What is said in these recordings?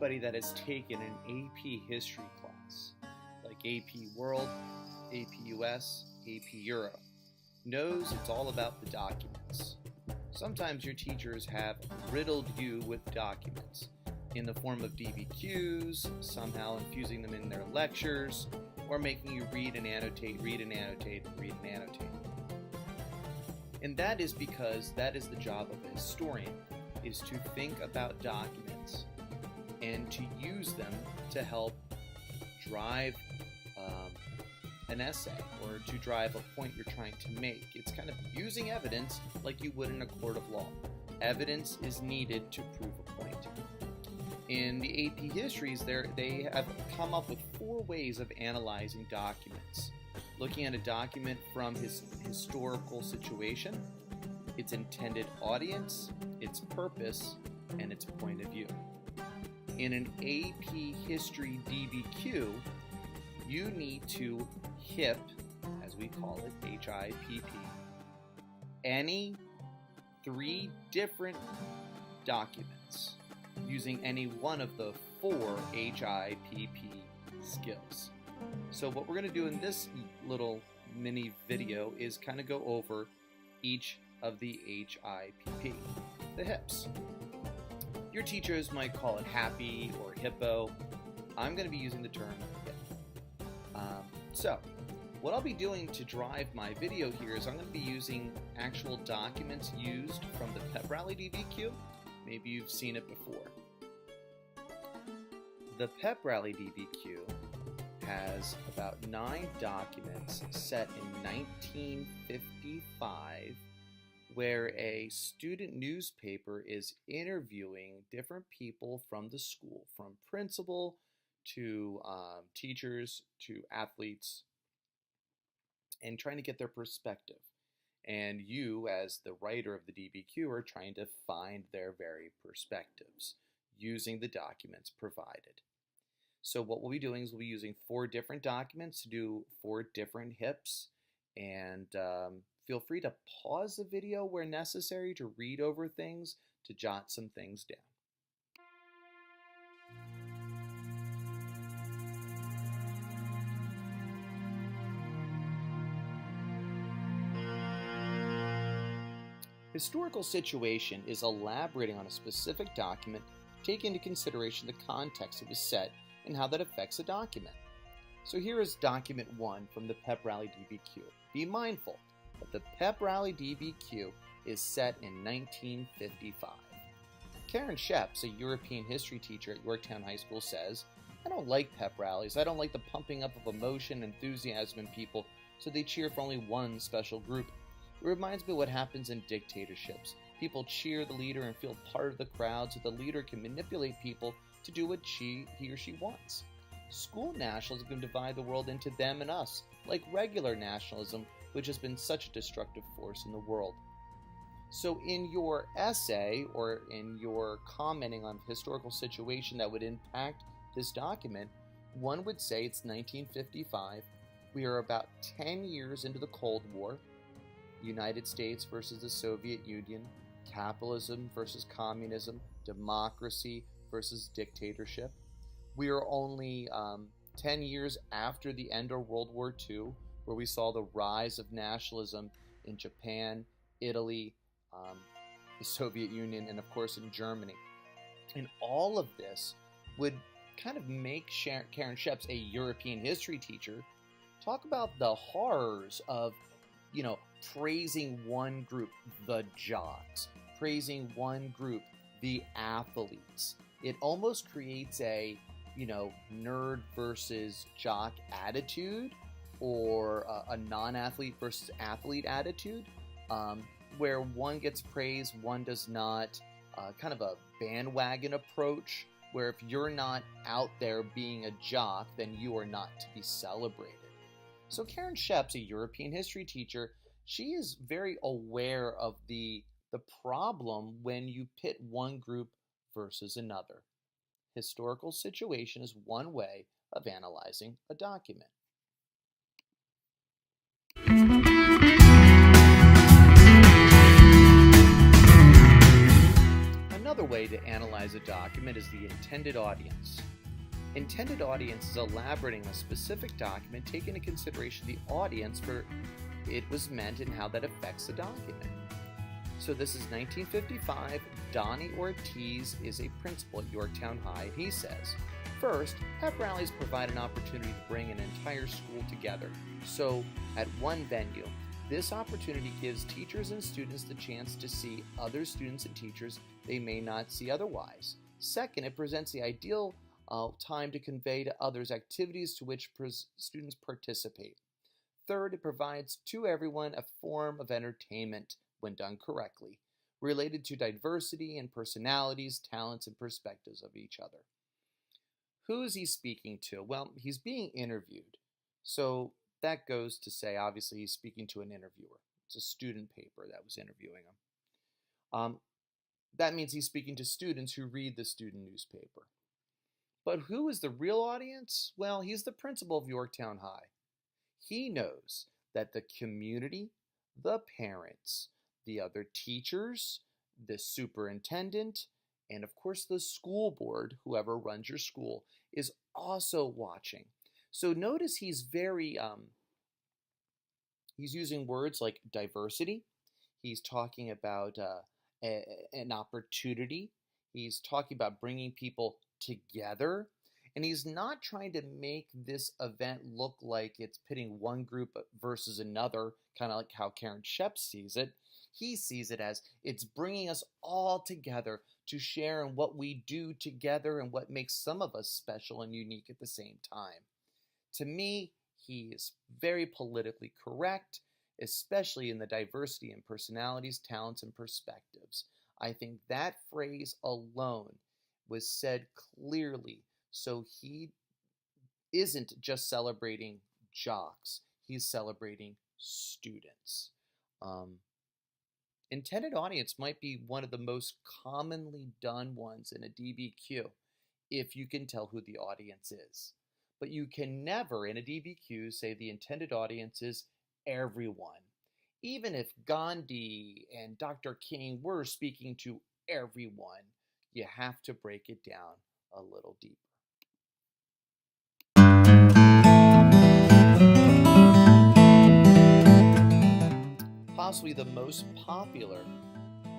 anybody that has taken an AP history class, like AP World, AP US, AP Euro, knows it's all about the documents. Sometimes your teachers have riddled you with documents in the form of DBQs, somehow infusing them in their lectures, or making you read and annotate, read and annotate, read and annotate. And that is because that is the job of a historian, is to think about documents and to use them to help drive an essay or to drive a point you're trying to make. It's kind of using evidence like you would in a court of law. Evidence is needed to prove a point. In the AP Histories, they have come up with 4 ways of analyzing documents. Looking at a document from his historical situation, its intended audience, its purpose, and its point of view. In an AP History DBQ, you need to HIP, as we call it, HIPP, any 3 different documents using any one of the 4 HIPP skills. So what we're going to do in this little mini video is kind of go over each of the HIPP, the HIPs. Your teachers might call it happy or hippo. I'm going to be using the term HIP. So what I'll be doing to drive my video here is I'm going to be using actual documents used from the Pep Rally DBQ. Maybe you've seen it before. The Pep Rally DBQ has about 9 documents set in 1955 where a student newspaper is interviewing different people from the school, from principal to teachers to athletes, and trying to get their perspective. And you, as the writer of the DBQ, are trying to find their very perspectives using the documents provided. So what we'll be doing is we'll be using 4 different documents to do 4 different HIPs, and feel free to pause the video where necessary to read over things, to jot some things down. Historical situation is elaborating on a specific document, taking into consideration the context it was set and how that affects a document. So here is document 1 from the Pep Rally DBQ. Be mindful that the Pep Rally DBQ is set in 1955. Karen Sheps, a European history teacher at Yorktown High School, says, "I don't like pep rallies. I don't like the pumping up of emotion and enthusiasm in people so they cheer for only one special group. It reminds me of what happens in dictatorships. People cheer the leader and feel part of the crowd so the leader can manipulate people to do what he or she wants. School nationalism can divide the world into them and us, like regular nationalism, which has been such a destructive force in the world." So in your essay or in your commenting on historical situation that would impact this document, one would say it's 1955. We are about 10 years into the Cold War. United States versus the Soviet Union, capitalism versus communism, democracy versus dictatorship. We are only 10 years after the end of World War II, where we saw the rise of nationalism in Japan, Italy, the Soviet Union, and of course in Germany. And all of this would kind of make Karen Sheps, a European history teacher, talk about the horrors of, praising one group, the jocks, praising one group, the athletes. It almost creates a, nerd versus jock attitude, or a non-athlete versus athlete attitude, where one gets praised, one does not, kind of a bandwagon approach, where if you're not out there being a jock, then you are not to be celebrated. So Karen Sheps, a European history teacher, she is very aware of the problem when you pit one group versus another. Historical situation is one way of analyzing a document. Another way to analyze a document is the intended audience. Intended audience is elaborating a specific document, taking into consideration the audience for it was meant and how that affects the document. So this is 1955. Donnie Ortiz is a principal at Yorktown High, and he says, first, pep rallies provide an opportunity to bring an entire school together. So at one venue, this opportunity gives teachers and students the chance to see other students and teachers they may not see otherwise. Second, it presents the ideal time to convey to others activities to which students participate. Third, it provides to everyone a form of entertainment when done correctly, related to diversity and personalities, talents, and perspectives of each other. Who is he speaking to? Well, he's being interviewed. So that goes to say, obviously, he's speaking to an interviewer. It's a student paper that was interviewing him. That means he's speaking to students who read the student newspaper. But who is the real audience? Well, he's the principal of Yorktown High. He knows that the community, the parents, the other teachers, the superintendent, and of course the school board, whoever runs your school, is also watching. So notice he's very, he's using words like diversity. He's talking about an opportunity. He's talking about bringing people together. And he's not trying to make this event look like it's pitting one group versus another, kind of like how Karen Shep sees it. He sees it as it's bringing us all together to share in what we do together and what makes some of us special and unique at the same time. To me, he is very politically correct, especially in the diversity in personalities, talents, and perspectives. I think that phrase alone was said clearly. So he isn't just celebrating jocks, he's celebrating students. Intended audience might be one of the most commonly done ones in a DBQ if you can tell who the audience is. But you can never in a DBQ say the intended audience is everyone. Even if Gandhi and Dr. King were speaking to everyone, you have to break it down a little deeper. Possibly the most popular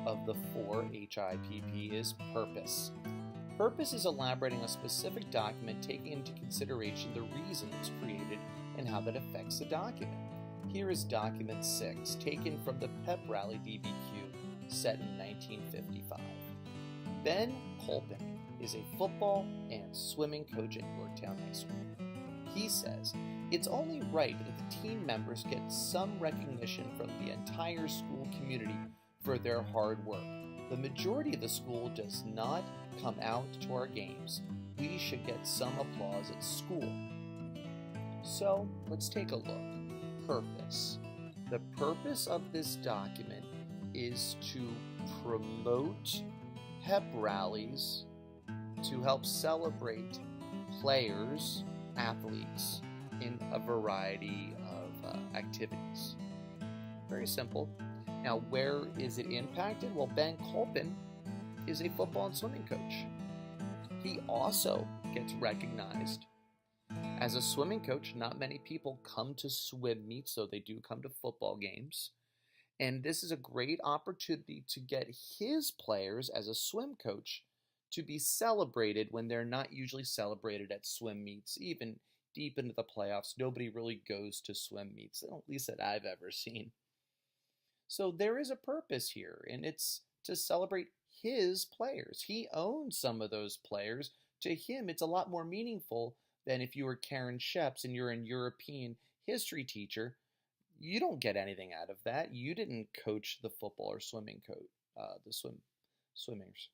of the four HIPP is purpose. Purpose is elaborating a specific document, taking into consideration the reason it's created and how that affects the document. Here is document 6, taken from the pep rally DBQ set in 1955. Ben Colpin is a football and swimming coach at Yorktown High School. He says, it's only right that the team members get some recognition from the entire school community for their hard work. The majority of the school does not come out to our games. We should get some applause at school. So let's take a look. Purpose. The purpose of this document is to promote pep rallies, to help celebrate players, athletes in a variety of activities. Very simple. Now, where is it impacted? Well, Ben Colpin is a football and swimming coach. He also gets recognized as a swimming coach. Not many people come to swim meets, though they do come to football games. And this is a great opportunity to get his players as a swim coach to be celebrated when they're not usually celebrated at swim meets. Even deep into the playoffs, nobody really goes to swim meets, at least that I've ever seen. So there is a purpose here, and it's to celebrate his players. He owns some of those players. To him, it's a lot more meaningful than if you were Karen Sheps and you're an European history teacher. You don't get anything out of that. You didn't coach the football or swimming swimmers.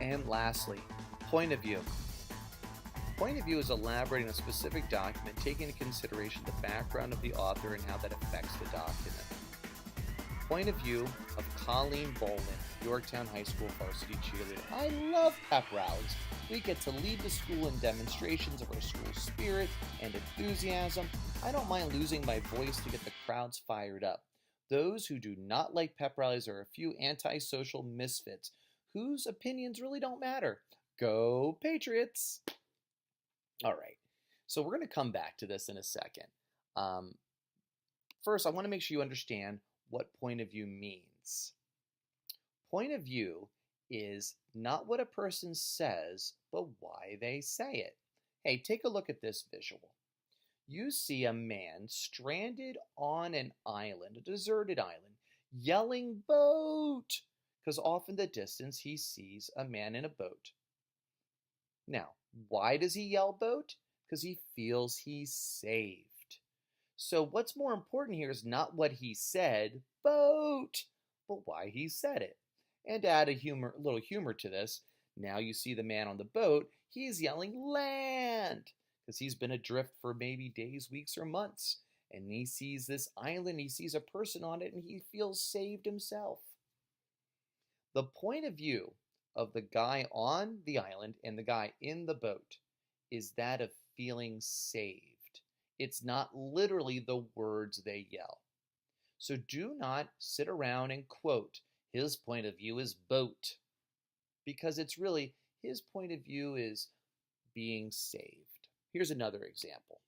And lastly, point of view. Point of view is elaborating a specific document, taking into consideration the background of the author and how that affects the document. Point of view of Colleen Bolin, Yorktown High School varsity cheerleader. I love pep rallies. We get to lead the school in demonstrations of our school spirit and enthusiasm. I don't mind losing my voice to get the crowds fired up. Those who do not like pep rallies are a few antisocial misfits whose opinions really don't matter. Go Patriots! All right, so we're going to come back to this in a second. First, I want to make sure you understand what point of view means. Point of view is not what a person says, but why they say it. Hey, take a look at this visual. You see a man stranded on an island, a deserted island, yelling boat, because off in the distance he sees a man in a boat. Now, why does he yell boat? Because he feels he's saved. So what's more important here is not what he said, boat, but why he said it. And to add a little humor to this, now you see the man on the boat, he's yelling land, because he's been adrift for maybe days, weeks, or months. And he sees this island, he sees a person on it, and he feels saved himself. The point of view of the guy on the island and the guy in the boat is that of feeling saved. It's not literally the words they yell. So do not sit around and quote, his point of view is boat, because it's really, his point of view is being saved. Here's another example.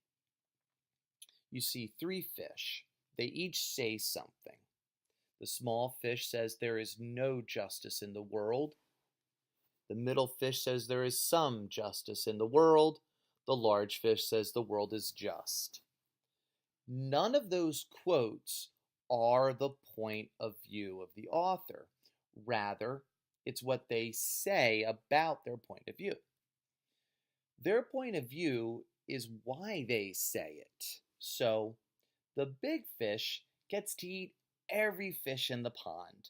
You see 3 fish. They each say something. The small fish says there is no justice in the world. The middle fish says there is some justice in the world. The large fish says the world is just. None of those quotes are the point of view of the author. Rather, it's what they say about their point of view. Their point of view is why they say it. So, the big fish gets to eat every fish in the pond.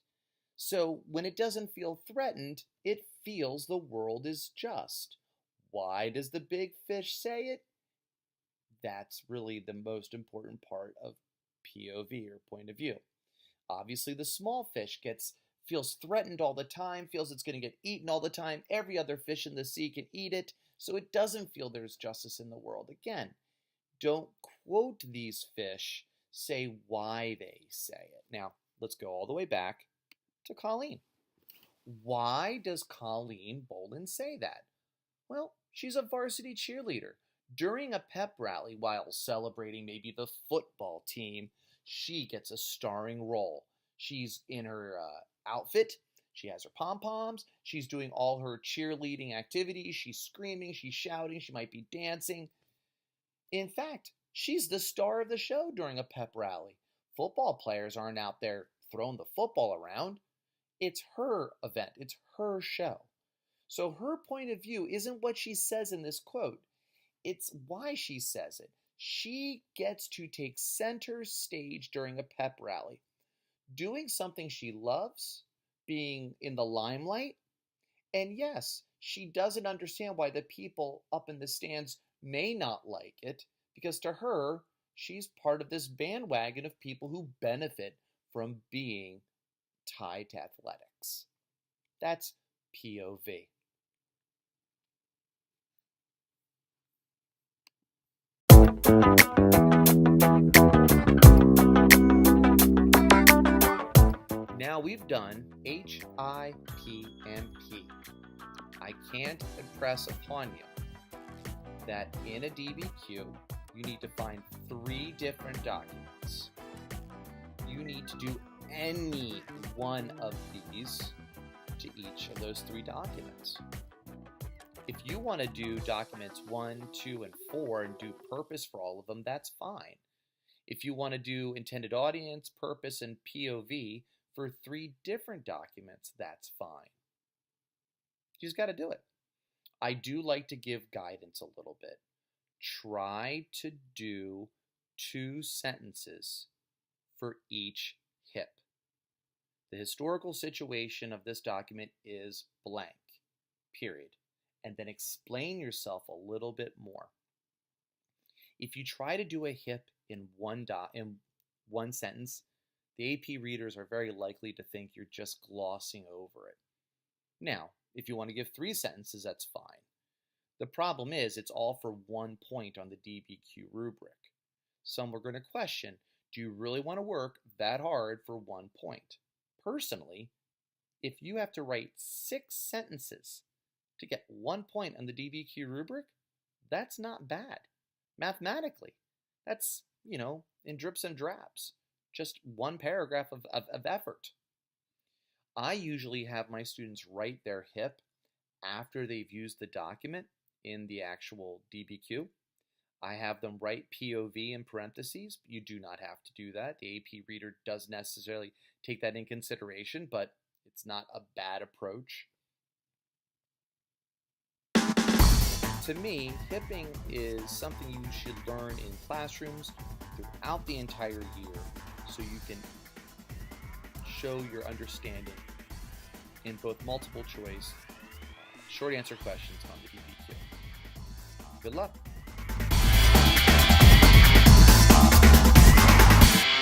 So, when it doesn't feel threatened, it feels the world is just. Why does the big fish say it? That's really the most important part of POV, or point of view. Obviously, the small fish feels threatened all the time, feels it's going to get eaten all the time. Every other fish in the sea can eat it, so it doesn't feel there's justice in the world. Again, don't quote these fish, say why they say it. Now, let's go all the way back to Colleen. Why does Colleen Bolin say that? Well, she's a varsity cheerleader. During a pep rally, while celebrating maybe the football team, she gets a starring role. She's in her outfit, she has her pom-poms, she's doing all her cheerleading activities, she's screaming, she's shouting, she might be dancing. In fact, she's the star of the show during a pep rally. Football players aren't out there throwing the football around. It's her event, it's her show. So her point of view isn't what she says in this quote. It's why she says it. She gets to take center stage during a pep rally, doing something she loves, being in the limelight. And yes, she doesn't understand why the people up in the stands may not like it, because to her, she's part of this bandwagon of people who benefit from being tied to athletics. That's POV. Now we've done H, I, P, and P. I can't impress upon you that in a DBQ, you need to find 3 different documents. You need to do any one of these to each of those 3 documents. If you want to do documents 1, 2, and 4 and do purpose for all of them, that's fine. If you want to do intended audience, purpose, and POV for 3 different documents, that's fine. You just got to do it. I do like to give guidance a little bit. Try to do 2 sentences for each HIP. The historical situation of this document is blank, period. And then explain yourself a little bit more. If you try to do a HIP in one sentence, the AP readers are very likely to think you're just glossing over it. Now, if you want to give 3 sentences, that's fine. The problem is it's all for 1 point on the DBQ rubric. Some are going to question, do you really want to work that hard for 1 point? Personally, if you have to write 6 sentences to get 1 point on the DBQ rubric, that's not bad. Mathematically, that's, in drips and drabs, just 1 paragraph of effort. I usually have my students write their HIP after they've used the document in the actual DBQ. I have them write POV in parentheses. You do not have to do that. The AP reader does necessarily take that in consideration, but it's not a bad approach. To me, hipping is something you should learn in classrooms throughout the entire year so you can show your understanding in both multiple choice, short answer questions on the DBQ. Good luck.